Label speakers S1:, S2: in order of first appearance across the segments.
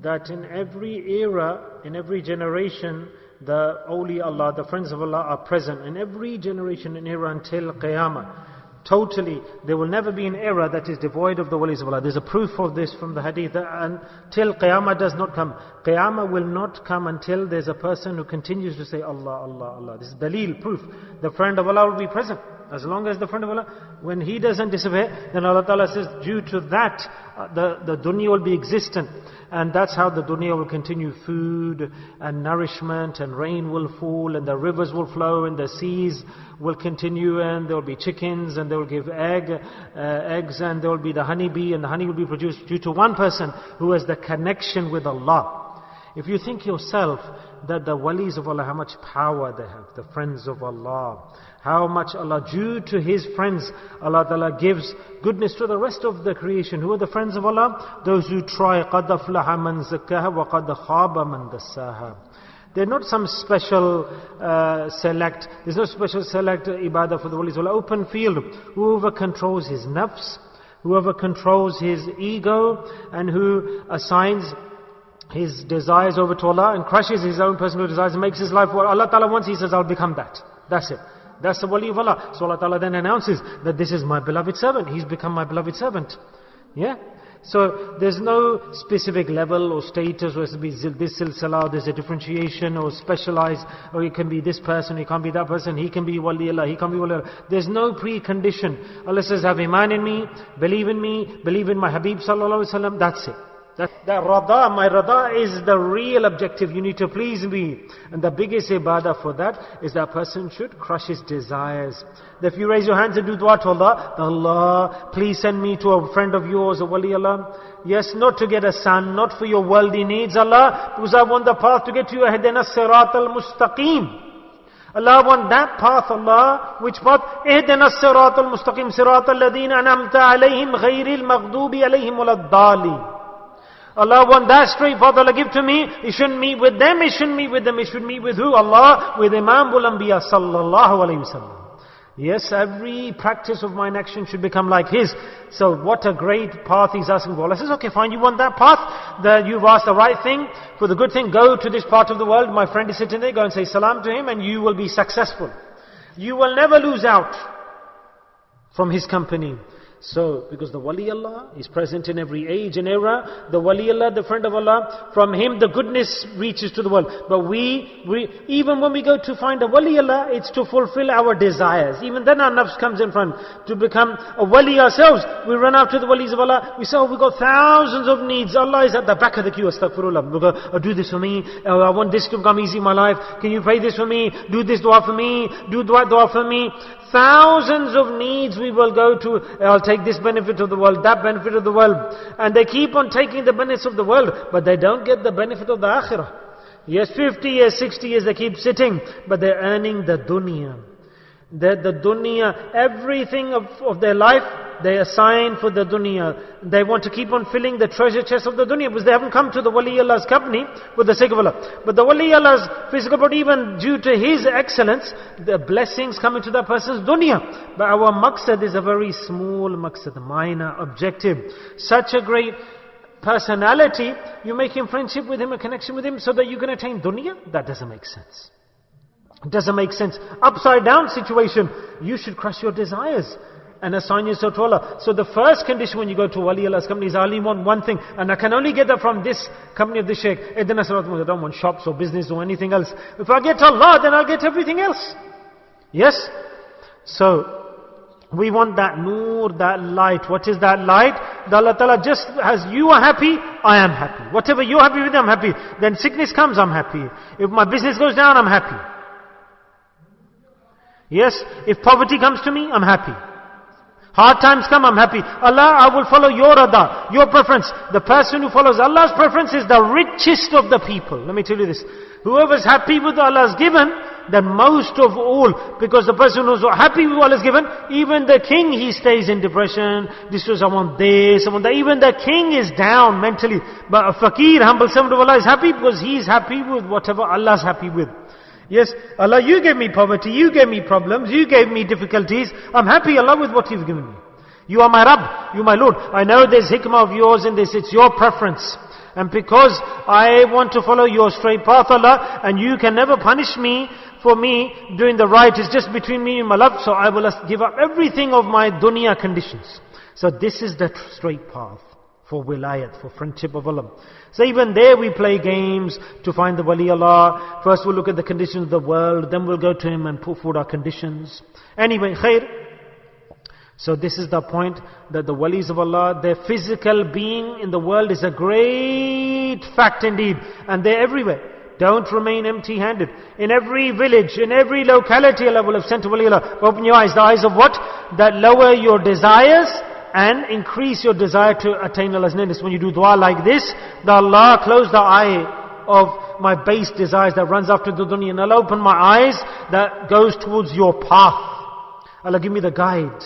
S1: that in every era, in every generation, the awliya Allah, the friends of Allah are present in every generation and era until Qiyamah. Totally, there will never be an era that is devoid of the walis of Allah. There's a proof of this from the hadith that until Qiyamah does not come. Qiyamah will not come until there's a person who continues to say Allah, Allah, Allah. This is dalil, proof. The friend of Allah will be present. As long as the friend of Allah, when he doesn't disappear, then Allah Ta'ala says, due to that, the dunya will be existent. And that's how the dunya will continue. Food and nourishment and rain will fall and the rivers will flow and the seas will continue and there will be chickens and they will give eggs and there will be the honeybee and the honey will be produced due to one person who has the connection with Allah. If you think yourself that the walis of Allah, how much power they have, the friends of Allah, how much Allah, due to His friends, Allah Ta'ala gives goodness to the rest of the creation. Who are the friends of Allah? Those who try. قَدْ أَفْلَحَ مَنْ زَكَّاهَا وَقَدْ خَابَ مَنْ دَسَّاهَا. They're not some special there's no special select ibadah for the walis of Allah. Open field. Whoever controls his nafs, whoever controls his ego, and who assigns his desires over to Allah and crushes his own personal desires and makes his life what Allah Ta'ala wants, he says, I'll become that. That's it. That's the wali of Allah. So Allah Ta'ala then announces that this is my beloved servant. He's become my beloved servant. Yeah? So there's no specific level or status, or it has to be this silsila, there's a differentiation or specialized, or it can be this person, it can't be that person, he can be wali Allah, he can't be wali Allah. There's no precondition. Allah says, have iman in me, believe in my Habib sallallahu alaihi wasallam, that's it. That rada, my rada is the real objective. You need to please me. And the biggest ibadah for that is that person should crush his desires. If you raise your hands and do dua to Allah, Allah, please send me to a friend of yours, a wali Allah. Yes, not to get a son, not for your worldly needs, Allah, because I want the path to get to you. Ihdina sirat al-mustaqim. Allah, I want that path, Allah. Which path? Ihdina sirat al-mustaqim, sirat al-ladina anamta alayhim, ghayril maghdubi alayhim waladdali. Allah, want that straight path, Allah give to me. It shouldn't meet with them, it shouldn't meet with them. It should meet with who? Allah, with Imamul Anbiya sallallahu alayhi wasallam. Yes, every practice of mine action should become like his. So what a great path he's asking for. Allah says, okay, fine, you want that path? That you've asked the right thing, for the good thing, go to this part of the world. My friend is sitting there, go and say salam to him and you will be successful. You will never lose out from his company. So, because the wali Allah is present in every age and era, the wali Allah, the friend of Allah, from him the goodness reaches to the world. But we even when we go to find a wali Allah, it's to fulfill our desires. Even then our nafs comes in front. To become a wali ourselves, we run out to the walis of Allah. We say, oh, we've got thousands of needs. Allah is at the back of the queue, astaghfirullah. We go, oh, do this for me. Oh, I want this to become easy in my life. Can you pray this for me? Do this dua for me. Do dua for me. Thousands of needs we will go to. I'll take this benefit of the world, that benefit of the world. And they keep on taking the benefits of the world, but they don't get the benefit of the akhirah. Yes, 50 years, 60 years they keep sitting, but they're earning the dunya. The dunya, everything of their life, they assign for the dunya. They want to keep on filling the treasure chest of the dunya, because they haven't come to the wali Allah's company for the sake of Allah. But the wali Allah's physical body, even due to his excellence, the blessings come into that person's dunya. But our maqsad is a very small maqsad, a minor objective. Such a great personality, you make him friendship with him, a connection with him, so that you can attain dunya? That doesn't make sense. It doesn't make sense. Upside down situation, you should crush your desires and assign yourself to Allah. So the first condition when you go to wali Allah's company is, I only want one thing, and I can only get that from this company of this Sheikh. I don't want shops or business or anything else. If I get Allah, then I'll get everything else. Yes? So we want that nur, that light. What is that light? The Allah Ta'ala, just as you are happy, I am happy. Whatever you're happy with, I'm happy. Then sickness comes, I'm happy. If my business goes down, I'm happy. Yes, if poverty comes to me, I'm happy. Hard times come, I'm happy. Allah, I will follow your rada, your preference. The person who follows Allah's preference is the richest of the people. Let me tell you this. Whoever's happy with Allah's given, then most of all, because the person who's happy with what Allah's given, even the king, he stays in depression. This was, I want this, I want that. Even the king is down mentally. But a fakir, humble servant of Allah is happy because he's happy with whatever Allah's happy with. Yes, Allah, you gave me poverty, you gave me problems, you gave me difficulties. I'm happy, Allah, with what you've given me. You are my Rabb, you are my Lord. I know there's hikmah of yours in this, it's your preference. And because I want to follow your straight path, Allah, and you can never punish me for me doing the right, it's just between me and my love, so I will give up everything of my dunya conditions. So this is the straight path for wilayat, for friendship of Allah. So even there we play games to find the wali Allah. First we'll look at the conditions of the world, then we'll go to him and put forward our conditions. Anyway, khair. So this is the point, that the walis of Allah, their physical being in the world is a great fact indeed. And they're everywhere. Don't remain empty-handed. In every village, in every locality, Allah will have sent a wali Allah. Open your eyes. The eyes of what? That lower your desires and increase your desire to attain Allah's nearness. When you do dua like this, the Allah close the eye of my base desires that runs after the dunya, and Allah open my eyes that goes towards your path. Allah give me the guide.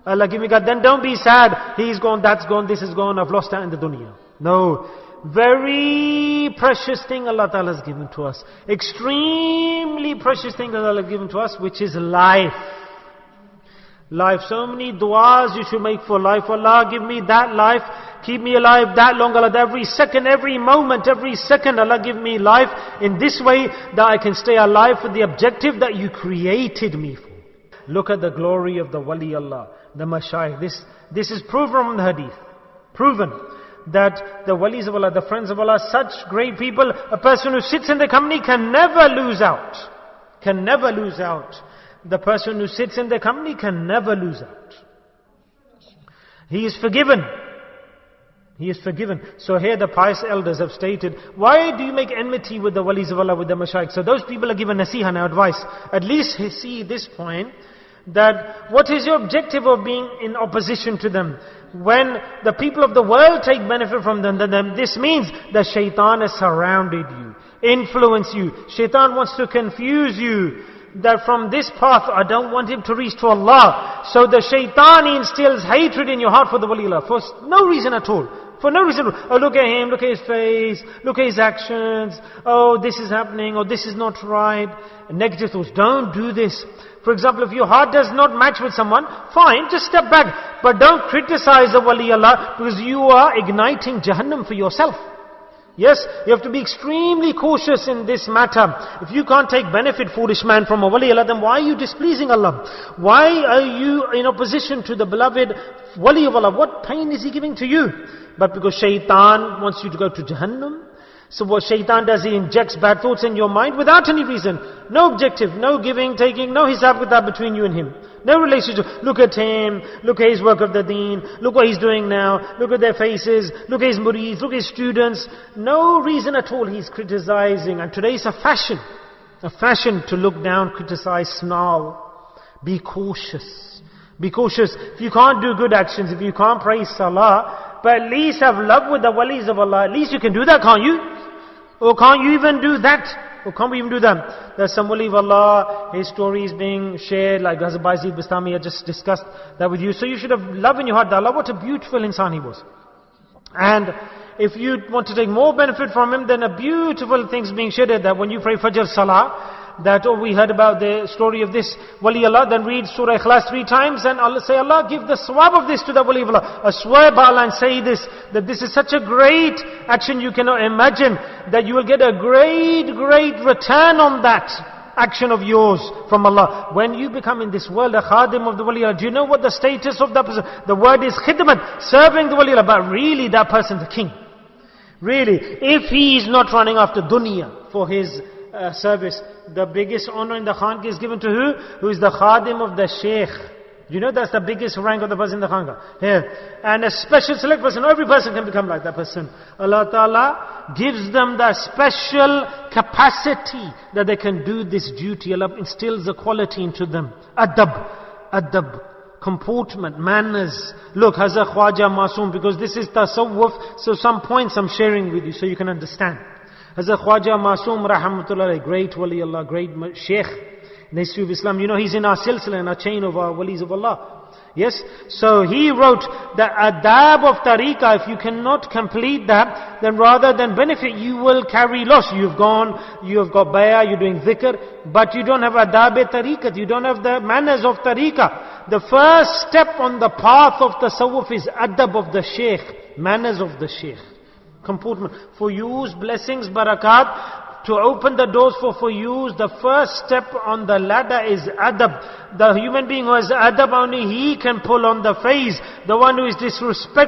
S1: Allah give me God. Then don't be sad. He's gone, that's gone, this is gone, I've lost that in the dunya. No. Very precious thing Allah Ta'ala has given to us. Extremely precious thing that Allah has given to us, which is life. Life. So many du'as you should make for life. Allah, give me that life. Keep me alive that long. Allah, every second, every moment, every second, Allah, give me life in this way that I can stay alive for the objective that you created me for. Look at the glory of the wali Allah, the mashayikh. This is proven from the hadith. Proven that the walis of Allah, the friends of Allah, such great people, a person who sits in the company can never lose out. Can never lose out. The person who sits in the company can never lose out. He is forgiven. He is forgiven. So here the pious elders have stated, why do you make enmity with the walis of Allah, with the mashayikh? So those people are given nasiha, now advice. At least see this point, that what is your objective of being in opposition to them? When the people of the world take benefit from them, then this means that shaitan has surrounded you, influenced you. Shaitan wants to confuse you, that from this path I don't want him to reach to Allah. So the shaitan instills hatred in your heart for the wali Allah, for no reason at all. For no reason. Oh, look at him, look at his face, look at his actions. Oh, this is happening, or this is not right. Negative thoughts. Don't do this. For example, if your heart does not match with someone, fine, just step back. But don't criticize the wali Allah, because you are igniting Jahannam for yourself. Yes, you have to be extremely cautious in this matter. If you can't take benefit, foolish man, from a wali Allah, then why are you displeasing Allah? Why are you in opposition to the beloved wali of Allah? What pain is he giving to you? But because shaitan wants you to go to Jahannam. So what shaitan does, he injects bad thoughts in your mind without any reason. No objective, no giving, taking, no hisab with that between you and him. No relationship. Look at him, look at his work of the deen, look what he's doing now, look at their faces, look at his murids, look at his students. No reason at all he's criticizing. And today it's a fashion to look down, criticize, snarl. Be cautious. Be cautious. If you can't do good actions, if you can't pray salah, but at least have love with the walis of Allah, at least you can do that, can't you? Or can't you even do that? Or can't we even do that? There's some wali of Allah, his story is being shared, like Hazrat Bayezid Bastami, I just discussed that with you. So you should have love in your heart, Allah, what a beautiful insan he was. And if you want to take more benefit from him, then a beautiful thing's being shared, that when you pray Fajr Salah, that, oh, we heard about the story of this wali Allah, then read Surah Ikhlas 3 times, and Allah say, Allah, give the swab of this to the wali of Allah. I swear by Allah and say this, that this is such a great action, you cannot imagine, that you will get a great, great return on that action of yours from Allah. When you become in this world a khadim of the wali Allah, do you know what the status of that person? The word is khidmat, serving the wali Allah, but really that person's the king. Really, if he is not running after dunya for his service, the biggest honor in the Khanqa is given to who? Who is the Khadim of the Sheikh. You know that's the biggest rank of the person in the Khanqa. Here. And a special select person, every person can become like that person. Allah Ta'ala gives them the special capacity that they can do this duty. Allah instills a quality into them. Adab, comportment, manners. Look, Hazrat Khwaja Masoom, because this is tasawwuf, so some points I'm sharing with you so you can understand. Hazrat Khwaja Masoom Rahmatullah, great wali Allah, great sheikh in the history of Islam. You know, he's in our silsila, in our chain of our walis of Allah. Yes? So he wrote the adab of tariqah. If you cannot complete that, then rather than benefit, you will carry loss. You have got bayah, you're doing dhikr, but you don't have adab-e-tariqat, you don't have the manners of tariqah. The first step on the path of tasawwuf is adab of the sheikh, manners of the sheikh. comportment. For you's blessings, barakat, to open the doors for you's, the first step on the ladder is adab. The human being who has adab, only he can pull on the face. The one who is disrespectful